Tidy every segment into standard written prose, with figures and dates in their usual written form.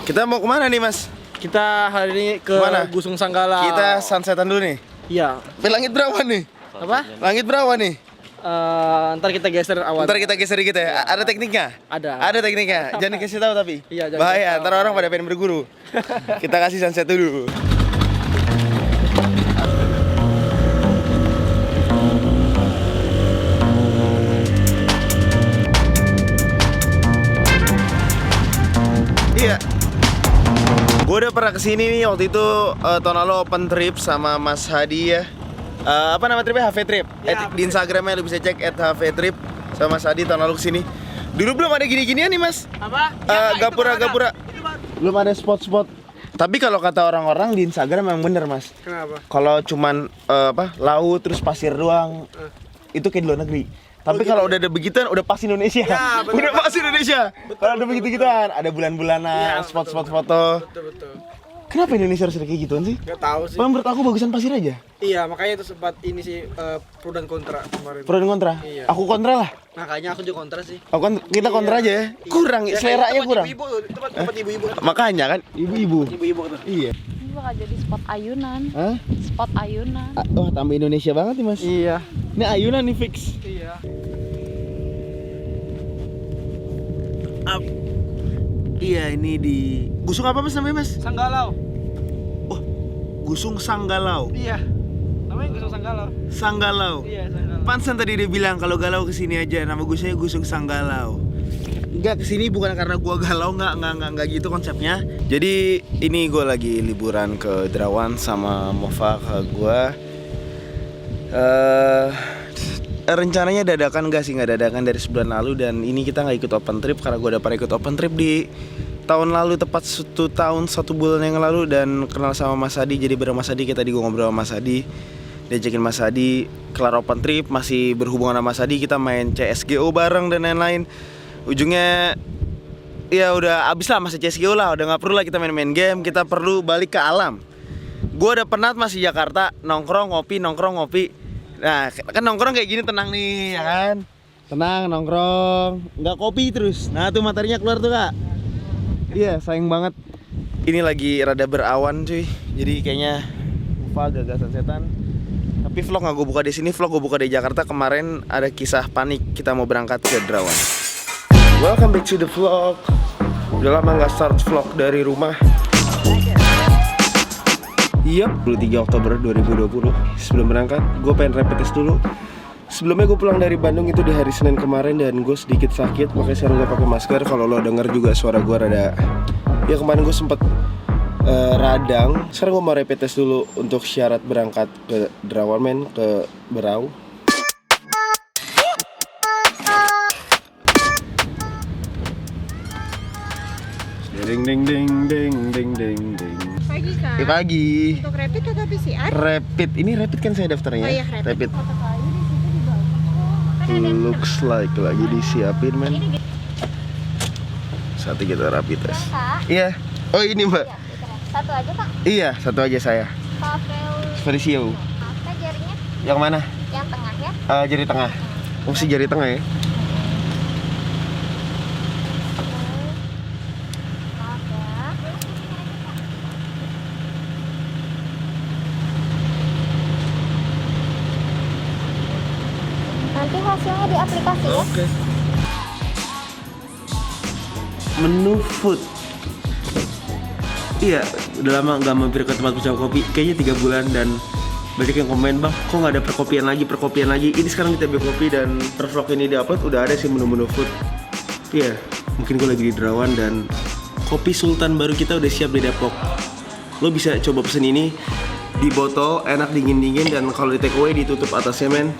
Kita mau kemana nih Mas? Kita hari ini ke Mana? Gusung Sanggala. Kita sunsetan dulu nih. Iya. Langit berawan nih. Apa? Langit berawan nih. Ntar kita geser awan. Ntar kita geser dikit ya. Ada tekniknya? Ada. Ada tekniknya. Jangan dikasih tahu tapi. Iya, jangan bahaya. kasih tahu. Ntar orang pada pengen berguru. Kita kasih sunset dulu. Iya. Gue udah pernah kesini nih waktu itu tahun lalu open trip sama Mas Hadi ya. Apa nama tripnya? HV Trip. Ya, Di Instagramnya lu bisa cek @HV Trip sama Mas Hadi tahun lalu kesini. Dulu belum ada gini-ginian nih Mas. Apa? Gapura-gapura. Belum ada spot-spot. Tapi kalau kata orang-orang di Instagram memang bener Mas. Kenapa? Kalau cuman laut terus pasir doang, itu kayak di luar negeri. Tapi kalau udah ada begituan, udah pas Indonesia. Ya, betul. Udah pas Indonesia. Kalau ada begitu-gituan, ada bulan-bulanan, Ya, spot-spot betul. foto. Betul. Kenapa Indonesia harus ada kayak gituan sih? Gak tahu sih. Kalau menurut aku bagusan pasir aja. Iya, makanya itu sempat ini sih pro dan kontra kemarin. Pro dan kontra. Iya. Aku kontra lah. Makanya aku juga kontra sih. Kita kontra aja ya. Kurang, Ya, seleranya tempat kurang. Ibu-ibu, tempat ibu-ibu. Makanya kan, ibu-ibu. Ibu-ibu tuh. Iya. Ini bakal jadi spot ayunan. Hah? Spot ayunan. Wah, tambah Indonesia banget nih Mas. Iya. Ini ayunan nih fix. Iya. Iya, ini di Gusung apa Mas namanya Mas? Sanggalau. Gusung Sanggalau. Iya. Namanya Gusung Sanggalau. Sanggalau. Iya, Sanggalau. Pansan tadi dia bilang kalau galau kesini aja, nama gusungnya Gusung Sanggalau. Enggak, kesini bukan karena gua galau, enggak gitu konsepnya. Jadi ini gua lagi liburan ke Derawan sama Mova ke gua. Rencananya dadakan nggak dadakan dari sebulan lalu, dan ini kita nggak ikut open trip karena gua udah pernah ikut open trip di tahun lalu, tepat 1 bulan yang lalu, dan kenal sama Mas Hadi. Jadi bareng Mas Hadi kita ngobrol sama Mas Hadi, diajakin Mas Hadi kelar open trip, masih berhubungan sama Mas Hadi, kita main CSGO bareng dan lain-lain. Ujungnya ya udah abis lah masa CSGO lah, udah nggak perlu lah kita main-main game, kita perlu balik ke alam. Gue udah penat masih Jakarta, nongkrong ngopi. Nah kan nongkrong kayak gini tenang nih ya kan, tenang nongkrong, nggak kopi terus. Nah tuh materinya keluar tuh Kak. Iya sayang banget. Ini lagi rada berawan cuy, jadi kayaknya Ufa gagal sunsetan. Tapi vlog nggak gue buka di sini, vlog gue buka di Jakarta. Kemarin ada kisah panik kita mau berangkat ke Derawan. Welcome back to the vlog. Udah lama nggak start vlog dari rumah. Yap, 23 Oktober 2020. Sebelum berangkat, gue pengen rapid test dulu. Sebelumnya gue pulang dari Bandung itu di hari Senin kemarin, dan gue sedikit sakit, makanya sekarang gue pakai masker. Kalau lo denger juga suara gue rada, ya kemarin gue sempet radang. Sekarang gue mau rapid test dulu untuk syarat berangkat ke Derawan men, ke Berau. Ding ding ding ding ding ding ding. Pagi Kak. Pagi. Untuk rapid atau PCR? Rapid, ini rapid kan saya daftarnya. Oh iya, rapid. Kata Kak Ayu di situ juga. Kan ada yang Looks like lagi disiapin men. Satu kita rapid tes. Kak. Iya. Oh ini Mbak. Iya, betul. Satu aja Kak. Iya, satu aja saya. Pavel. Verisio. Kak jarinya Yang mana? yang tengah ya. Jari tengah. Mesti jari tengah ya. Maaf ya. Nanti hasilnya di aplikasi ya. Oke. Menu food. Iya, udah lama nggak mampir ke tempat pecinta kopi. Kayaknya 3 bulan, dan banyak yang komen bang, kok nggak ada perkopian lagi. Ini sekarang kita beli kopi, dan per vlog ini diupload udah ada sih menu-menu food. Iya, mungkin gue lagi di Derawan, dan kopi Sultan baru kita udah siap di Depok. Lo bisa coba pesen ini di botol, enak dingin-dingin, dan kalau di take away ditutup atasnya men.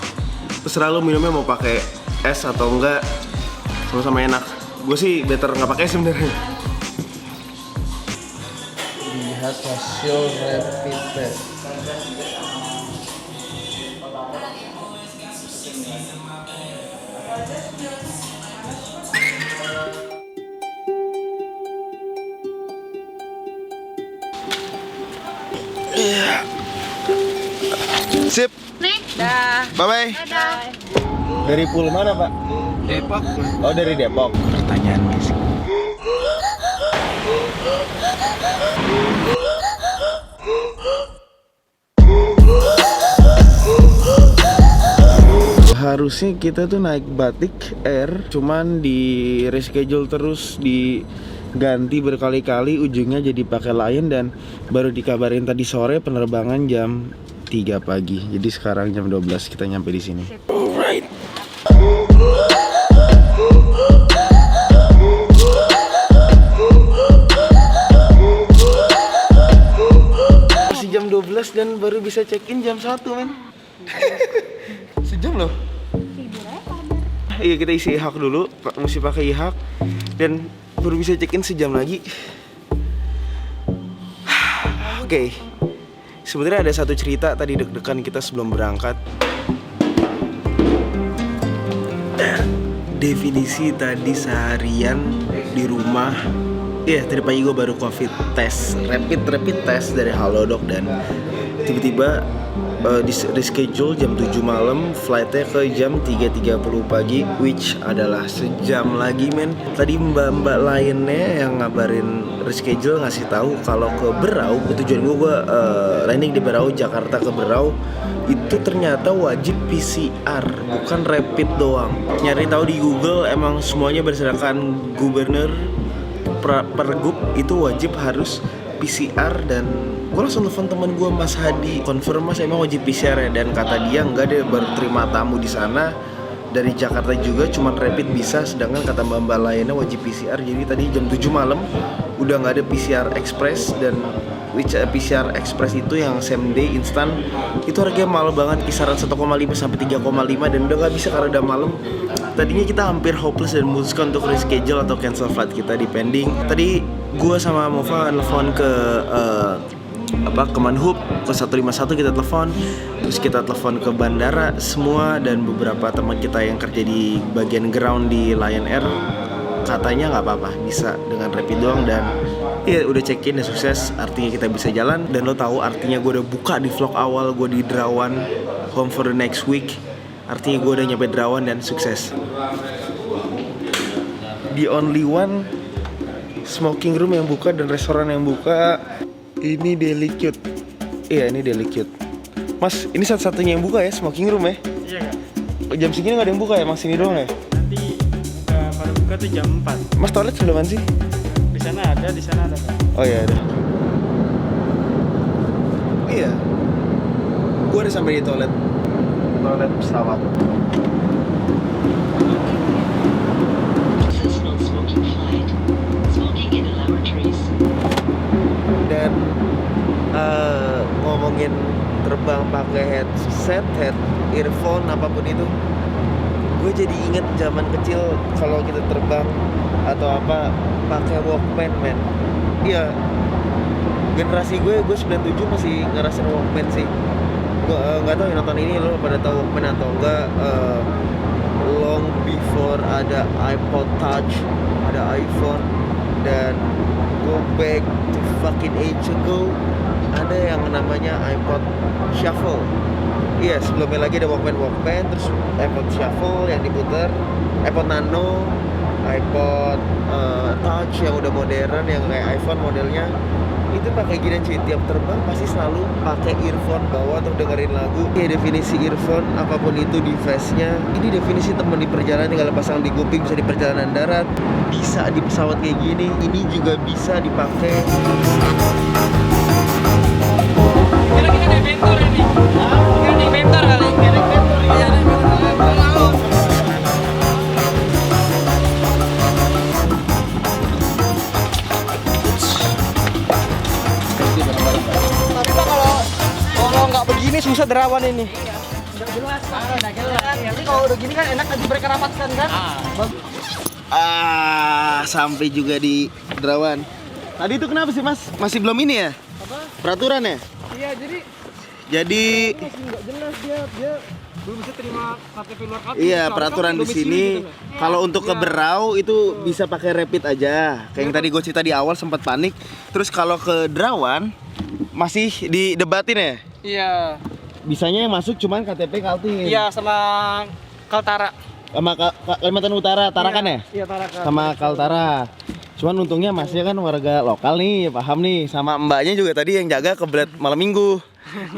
Terserah lo minumnya mau pakai es atau enggak, sama-sama enak. Gue sih better nggak pakai sebenarnya. Lihat hasil rapid test. Sip. Nih. Dah. Bye-bye. Dadah. Dari pool mana Pak? Depok. Oh dari Depok. Pertanyaan basic. Harusnya kita tuh naik Batik Air, cuman di reschedule terus, diganti berkali-kali, ujungnya jadi pakai Lion dan baru dikabarin tadi sore penerbangan jam 3 pagi. Jadi sekarang jam 12 kita nyampe di sini. Alright. Masih jam 12 dan baru bisa check-in jam 1, men. Sejam loh. Iya, kita isi e-hak dulu, mesti pakai e-hak dan baru bisa check-in sejam lagi. Oke. Sebenarnya ada satu cerita tadi deg-degan kita sebelum berangkat. Definisi tadi seharian di rumah. Iya, tadi pagi gue baru COVID test, rapid test dari Halodoc dan tiba-tiba di reschedule jam 7 malam, flightnya ke jam 3.30 pagi, which adalah sejam lagi, men. Tadi mbak-mbak lainnya yang ngabarin reschedule ngasih tahu kalau ke Berau, tujuan gue landing di Berau, Jakarta ke Berau, itu ternyata wajib PCR, bukan rapid doang. Nyari tahu di Google, emang semuanya berdasarkan gubernur pergub itu wajib harus PCR, dan gue langsung telepon teman gue, Mas Hadi, confirm Mas emang wajib PCR ya, dan kata dia enggak, dia baru terima tamu di sana dari Jakarta juga, cuman rapid bisa, sedangkan kata mbak-mbak lainnya wajib PCR. Jadi tadi jam 7 malam udah nggak ada PCR Express, dan which PCR Express itu yang same day instan itu harganya mahal banget, kisaran 1,5 sampai 3,5, dan udah nggak bisa karena udah malam. Tadinya kita hampir hopeless dan memutuskan untuk reschedule atau cancel flight kita di pending. Tadi gue sama Mova nelfon ke Kemenhub, ke 151 kita telepon, terus kita telepon ke bandara semua, dan beberapa teman kita yang kerja di bagian ground di Lion Air katanya nggak apa-apa, bisa dengan rapid doang, dan ya udah check in dan sukses, artinya kita bisa jalan. Dan lo tahu artinya gue udah buka di vlog awal gue di Derawan, home for the next week, artinya gue udah nyampe Derawan dan sukses. The only one smoking room yang buka dan restoran yang buka ini Delicute. Iya, ini Delicute. Mas, ini satu-satunya yang buka ya, smoking room ya? Iya kak. Jam segini nggak ada yang buka ya, Mas, ini doang ya? Nanti pada buka tuh jam 4. Mas, toilet sebelah mana sih? Di sana ada kak. Oh iya, ada. Iya. Gue udah sampai di toilet pesawat. Dan ngomongin terbang pakai headset, earphone, apapun itu, gue jadi inget zaman kecil kalau kita terbang atau apa pakai Walkman, men. Iya, generasi gue 97 masih ngerasain Walkman sih. Gue nggak tahu yang nonton ini lo pada tahu Walkman atau enggak. Long before ada iPod Touch, ada iPhone, dan go back to fucking age ago, ada yang namanya iPod Shuffle. Iya, sebelumnya lagi ada Walkman, terus iPod Shuffle yang diputar, iPod Nano, iPod Touch yang udah modern, yang kayak iPhone modelnya. Itu pakai gini cuy, tiap terbang pasti selalu pakai earphone bawa untuk dengerin lagu. Ya, definisi earphone apapun itu device-nya, ini definisi temen di perjalanan, tinggal pasang di kuping, bisa di perjalanan darat, bisa di pesawat kayak gini, ini juga bisa dipakai. Kira-kira ada mentor ini. Kira ada mentor kali. Kira mentor. Iya, ada mentor. Begini susah Derawan ini. Udah jelas, udah jelas. Nanti kalau udah gini kan enak lagi mereka rapatkan kan? Sampai juga di Derawan. Tadi itu kenapa sih, Mas? Masih belum ini ya? Apa? Peraturan ya? Iya, Jadi masih nggak jelas dia belum bisa terima KTP luar KTP. iya, peraturan di sini kalau untuk ke Berau itu bisa pakai rapid aja. Kayak yang tadi gue cerita di awal sempat panik. Terus kalau ke Derawan masih didebatin ya? Iya. Bisanya yang masuk cuman KTP Kaltim. Iya, sama Kaltara. Sama Kalimantan Utara, Tarakan ya? Iya, Tarakan. Sama Kaltara. Cuman untungnya masnya kan warga lokal nih, paham nih. Sama mbaknya juga tadi yang jaga kebelet malam minggu.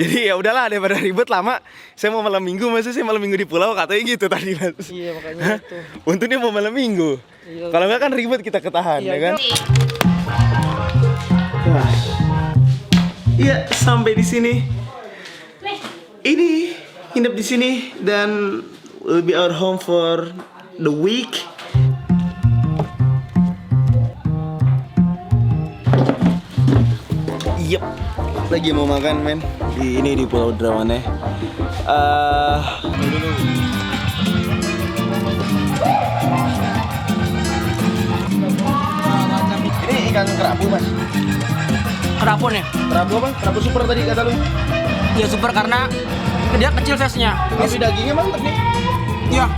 Jadi ya udahlah daripada ribet lama, saya mau malam minggu, masa saya malam minggu di pulau katanya gitu tadi Mas. Iya makanya itu. Untungnya mau malam minggu. Iya. Kalau enggak kan ribet kita ketahan, Iya, ya kan? Wah. Iya, sampai di sini. Ini hidup di sini dan will be our home for the week. Yep, lagi mau makan men di Pulau Derawannya. Ini ikan kerapu mas. Kerapu nih. Kerapu apa? Kerapu super tadi kata lu. Iya super karena dia kecil size-nya. Tapi dagingnya mantep nih. Iya.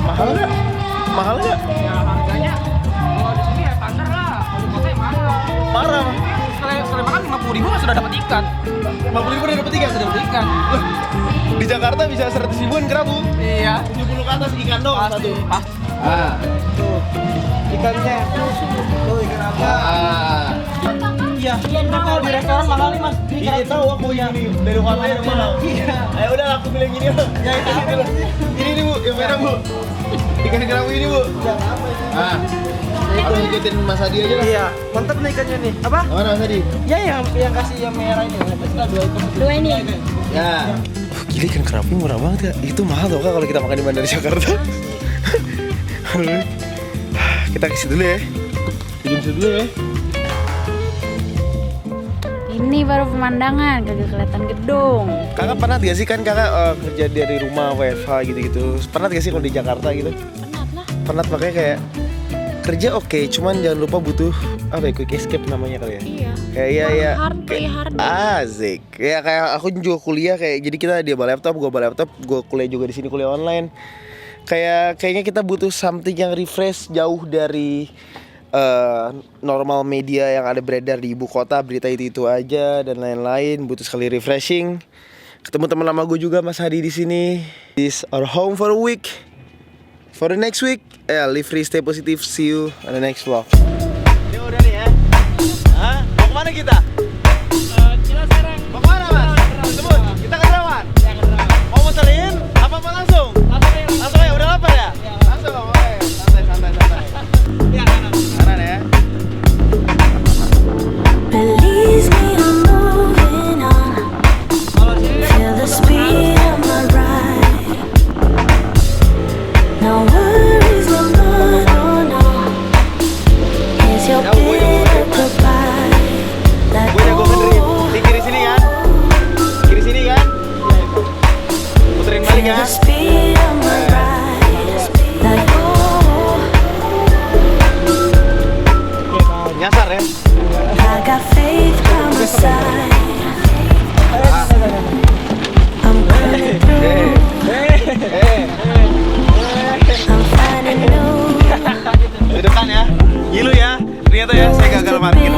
Mahal nggak? Mahal nggak? Ya harganya kalau di sini ya standar lah. Kalau di kota ya mahal. Parah mah. Sekali makan 50.000 kan sudah dapat ikan. 50.000 udah dapet ikan. Sudah dapat ikan. Loh, di Jakarta bisa 100 ribuan kerapu. Iya. 70 ke atas ikan doang satu. Pasti. Ah. Ikannya. Tuh ikan apa? Ah. Iya. Ini kalau di restoran mahal nih mas. Ini tahu aku ini dari luar lain mahal. Iya. Ayo udah aku pilih yang ini loh. Ya ini loh. Ini nih Bu, yang merah Bu. Ikan kerapu ini Bu. Ah. Aku ikutin Mas Adi aja lah. Iya. Mantap nih ikannya nih. Apa? Mana Mas Adi? Ya yang kasih yang merah ini. Kita dua ini. Ya. Gila ikan kerapu murah banget ya. Itu mahal loh Kak kalau kita makan di Bandara Jakarta. Kita ke situ dulu ya. Ke situ dulu ya. Ini baru pemandangan, kagak kelihatan gedung. Kakak pernah gak sih kan kakak kerja dari rumah WFH gitu-gitu. Pernah gak sih kalau di Jakarta gitu? Penat lah. Pernah makanya kayak kerja oke, cuman jangan lupa butuh apa ya, quick escape namanya kali ya. Iya. Kayak ya. Hard play hard. Asik. Ya kayak aku juga kuliah kayak jadi kita dia bawa laptop, gua bawa laptop, gua kuliah juga di sini kuliah online. Kayaknya kita butuh something yang refresh jauh dari normal media yang ada beredar di ibu kota, berita itu aja dan lain-lain. Butuh sekali refreshing. Ketemu teman lama gue juga Mas Hadi di sini. This our home for a week. For the next week, live free, stay positive. See you on the next vlog. Ini udah nih ya. Hah? Mau kemana kita? Kita sekarang. Mau kemana mas? Sebut, kita ke Derawan. Mau muterin? Apa langsung? Langsung ya, udah lapar ya? Langsung, oke. Santai. Ya, Kanan ya. Release me, I'm moving on. Feel the speed of my ride. No worries, no, no. Here's your bit of goodbye. Let Gue jago benerin. Di kiri sini kan? Kiri sini kan? Puterin balik Feel kan? the speed of my ride. Let go. Nyasar ya? I got faith by my side. I'm coming through. I'm finding new. Di depan ya. Gilu ya. Ternyata ya saya gagal parkir.